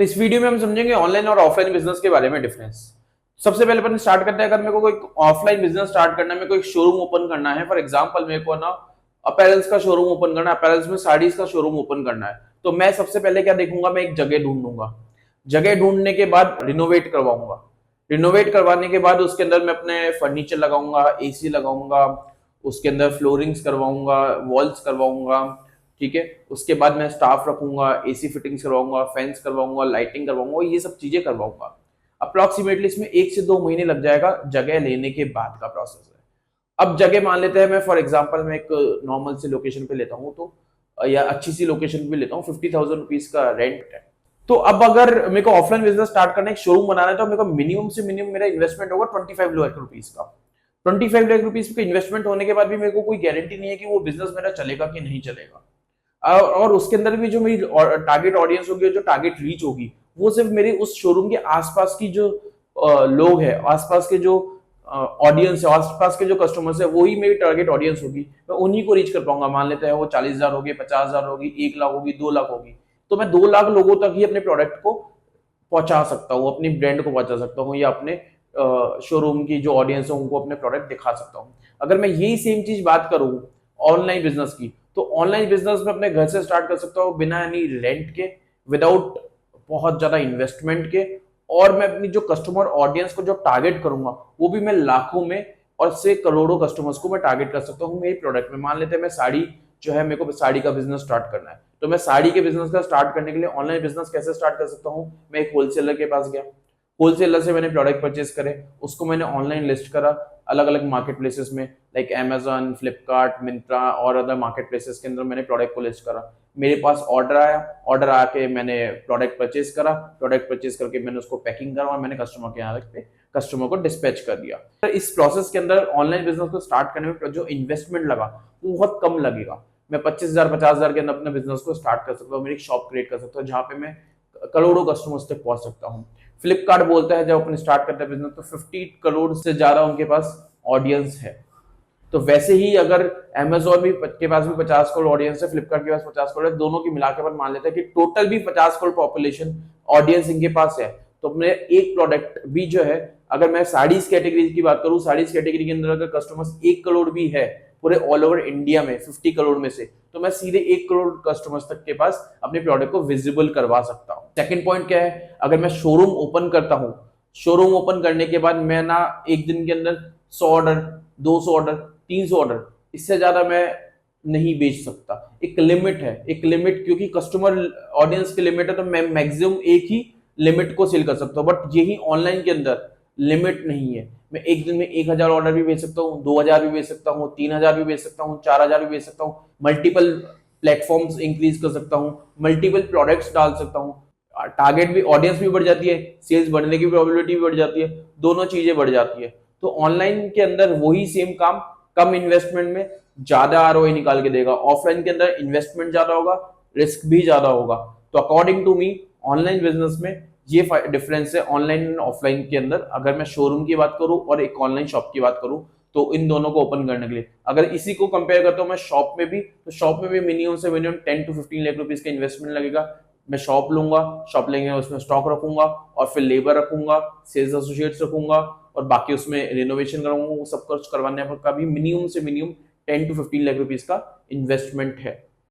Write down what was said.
तो इस वीडियो में हम समझेंगे ऑनलाइन और ऑफलाइन बिजनेस के बारे में डिफरेंस। सबसे पहले अपन स्टार्ट करते हैं, अगर मेरे को कोई ऑफलाइन बिजनेस स्टार्ट करना है, मेरे को एक शोरूम ओपन करना है। फॉर एग्जांपल मेरे को ना अपैरल्स का शोरूम ओपन करना है, अपैरल्स में साड़ीज का शोरूम ओपन करना है। तो मैं सबसे पहले क्या देखूंगा, मैं एक जगह ढूंढूंगा। जगह ढूंढने के बाद रिनोवेट करवाऊंगा। रिनोवेट करवाने के बाद उसके अंदर मैं अपने फर्नीचर लगाऊंगा, एसी लगाऊंगा, उसके अंदर फ्लोरिंग्स करवाऊंगा, वॉल्स करवाऊंगा। ठीक है, उसके बाद मैं स्टाफ रखूंगा, एसी फिटिंग्स करवाऊंगा, फैंस करवाऊंगा, लाइटिंग करवाऊंगा, ये सब चीजें करवाऊंगा। अप्रोक्सीमेटली इसमें 1 से 2 महीने लग जाएगा जगह लेने के बाद का प्रोसेस है। अब जगह मान लेते हैं, मैं फॉर एग्जाम्पल मैं एक नॉर्मल सी लोकेशन पे लेता हूँ, तो या अच्छी सी लोकेशन पे लेता हूँ, 50,000 रुपीज का रेंट है। तो अब अगर मेरे को ऑफलाइन बिजनेस स्टार्ट करना है, एक शोरूम बनाना है, तो मेरे को मिनिमम से मिनिमम मेरा इन्वेस्टमेंट होगा 25 लाख रुपीज का। 25 लाख रुपीज का इन्वेस्टमेंट होने के बाद भी मेरे को कोई गारंटी नहीं है कि वो बिजनेस मेरा चलेगा कि नहीं चलेगा। और उसके अंदर भी जो मेरी टारगेट ऑडियंस होगी, जो टारगेट रीच होगी, वो सिर्फ मेरे उस शोरूम के आसपास की जो लोग हैं, आसपास के जो ऑडियंस है, आसपास के जो कस्टमर्स है, वही मेरी टारगेट ऑडियंस होगी। मैं उन्हीं को रीच कर पाऊंगा। मान लेते हैं वो 40,000 होगी, 50,000 होगी, 1 लाख होगी, 2 लाख होगी। तो मैं 2 लाख लोगों तक ही अपने प्रोडक्ट को पहुंचा सकता हूँ, अपनी ब्रांड को पहुंचा सकता हूँ, या अपने शोरूम की जो ऑडियंस है उनको अपने प्रोडक्ट दिखा सकता हूँ। अगर मैं यही सेम चीज बात करूँ ऑनलाइन बिजनेस की, तो ऑनलाइन बिजनेस में अपने घर से स्टार्ट कर सकता हूँ, बिना एनी रेंट के, विदाउट बहुत ज्यादा इन्वेस्टमेंट के। और मैं अपनी जो कस्टमर ऑडियंस को जो टारगेट करूंगा, वो भी मैं लाखों में और से करोड़ों कस्टमर्स को मैं टारगेट कर सकता हूँ मेरे प्रोडक्ट में। मान लेते हैं मैं साड़ी जो है, मेरे को साड़ी का बिजनेस स्टार्ट करना है, तो मैं साड़ी के बिजनेस का स्टार्ट करने के लिए ऑनलाइन बिजनेस कैसे स्टार्ट कर सकता हूँ। मैं एक होलसेलर के पास गया, होलसेलर से मैंने प्रोडक्ट परचेज करे, उसको मैंने ऑनलाइन लिस्ट करा अलग अलग मार्केट प्लेसेस में, लाइक अमेजन, फ्लिपकार्ट, मिंत्रा और अदर मार्केट प्लेसेस के अंदर मैंने प्रोडक्ट को लिस्ट करा। मेरे पास ऑर्डर आया, ऑर्डर आके मैंने प्रोडक्ट परचेज करा, प्रोडक्ट परचेज करके मैंने उसको पैकिंग करा और मैंने कस्टमर के यहाँ पे कस्टमर को डिस्पैच कर दिया। तो इस प्रोसेस के अंदर ऑनलाइन बिजनेस को स्टार्ट करने में जो इन्वेस्टमेंट लगा वो बहुत कम लगेगा। मैं 25,000 50,000 के अंदर अपने बिजनेस को स्टार्ट कर सकता हूँ, मेरी शॉप क्रिएट कर सकता हूँ जहां पे मैं करोड़ों कस्टमर्स तक पहुंच सकता हूँ। फ्लिपकार्ट बोलता है जब अपने स्टार्ट करते हैं बिजनेस, तो 50 करोड़ से ज्यादा उनके पास ऑडियंस है। तो वैसे ही अगर अमेजोन भी के पास भी 50 करोड़ ऑडियंस है, फ्लिपकार्ट के पास 50 करोड़ है, दोनों की मिला के मान लेते हैं कि टोटल भी 50 करोड़ पॉपुलेशन ऑडियंस इनके पास है। तो अपने एक प्रोडक्ट भी जो है, अगर मैं साड़ीज कैटेगरी की बात करूं, साड़ीज कैटेगरी के अंदर अगर कस्टमर्स 1 करोड़ भी है पूरे ऑल ओवर इंडिया में 50 करोड़ में से, तो मैं सीधे 1 करोड़ कस्टमर्स तक के पास अपने प्रोडक्ट को विजिबल करवा सकता हूँ। सेकंड पॉइंट क्या है, अगर मैं शोरूम ओपन करता हूँ, शोरूम ओपन करने के बाद मैं ना एक दिन के अंदर 100 ऑर्डर, 200 ऑर्डर, 300 ऑर्डर, इससे ज्यादा मैं नहीं बेच सकता। एक लिमिट है, एक लिमिट, क्योंकि कस्टमर ऑडियंस की लिमिट है, तो मैं मैक्सिमम एक ही लिमिट को सेल कर सकता हूँ। बट यही ऑनलाइन के अंदर लिमिट नहीं है। मैं एक दिन में 1,000 ऑर्डर भी बेच सकता हूँ, 2,000 भी बेच सकता हूँ, 3,000 भी बेच सकता हूँ, 4,000 भी बेच सकता हूँ। मल्टीपल प्लेटफॉर्म्स इंक्रीज कर सकता हूँ, मल्टीपल प्रोडक्ट्स डाल सकता हूँ। टारगेट भी, ऑडियंस भी बढ़ जाती है, सेल्स बढ़ने की प्रोबेबिलिटी भी बढ़ जाती है, दोनों चीजें बढ़ जाती है। तो ऑनलाइन के अंदर वही सेम काम कम इन्वेस्टमेंट में ज्यादा आरओआई निकाल के देगा। ऑफलाइन के अंदर इन्वेस्टमेंट ज्यादा होगा, रिस्क भी ज्यादा होगा। तो according to me online business में ये डिफरेंस है ऑनलाइन एंड ऑफलाइन के अंदर। अगर मैं शोरूम की बात करूं और एक ऑनलाइन शॉप की बात करूं, तो इन दोनों को ओपन करने के लिए अगर इसी को कंपेयर करता हूं मैं शॉप में भी, तो शॉप में भी मिनिमम से मिनिमम 10 to 15 लाख रुपीज का इन्वेस्टमेंट लगेगा। मैं शॉप लूंगा, शॉप लेंगे, उसमें स्टॉक रखूंगा और फिर लेबर रखूंगा, सेल्स एसोसिएट्स रखूंगा, और बाकी उसमें रिनोवेशन कराऊंगा। वो सब कुछ करवाने पर का भी मिनिमम से मिनिमम 10 to 15 लाख रुपीज का इन्वेस्टमेंट है।